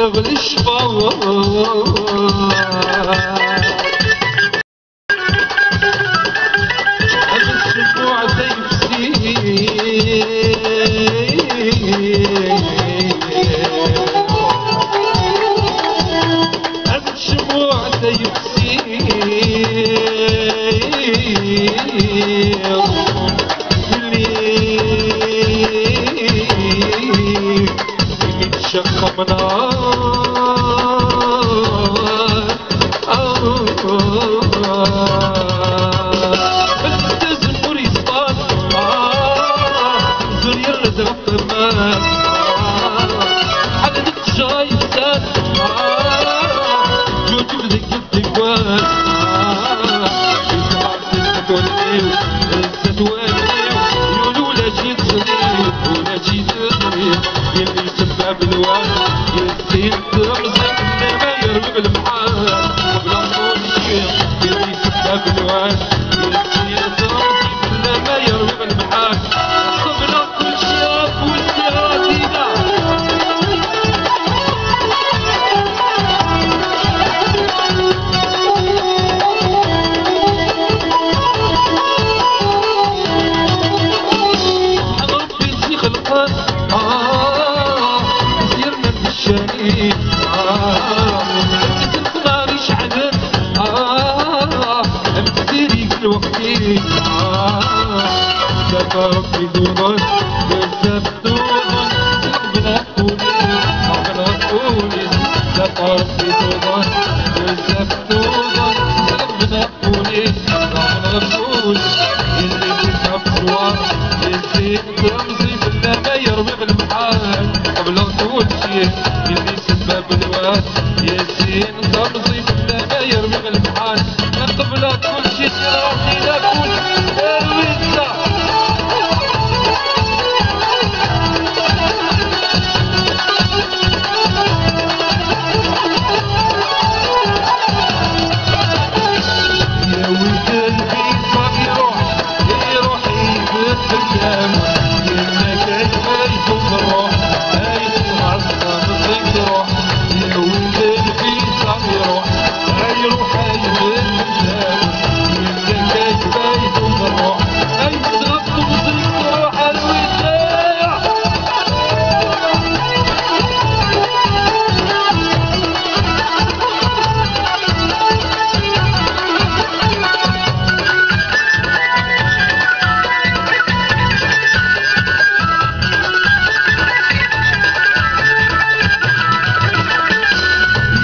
تغلي الشفاء الشموع تيفسي الشموع تيفسي شق منار التزمر يصطاد زريا الرزق الطمان حلت جاي ساد جوتي بذك الديوان الزتوانيو يقولوا لا شي تصديق ولا شي تدريب يلي سبب الواد يسين ترمزك انما يرمي بالمحال وبلا صوت الشيخ يلي سبب الواد يسين ترمزك انما يرمي بالمحال صبنا كل شيء والسراتينا ربي خلقان سيرنا بالشريك تنفناري شعلت امتديري كل وقتي شاف ربي دونان بزاف دونان ربنا قولي شاف ربي دونان بزاف دونان ربنا قولي اللي بيتها بصوار يزيد رمزي بالله ما يرمي بالمحال قبل طول شيء اللي سبب الواد يزين رمزي بالله ما يرمي بالمحال قبل كل شيء تراضي لكل الوزة يا ولد البيت يروح يبت بالدم يمك البيت وبروح هاي عصا مصيك يروح يا ولد البيت يروح يبت بالدم يمك البيت وبروح هاي صرفت مصيك تروح الوداع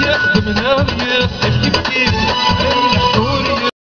يخدمنا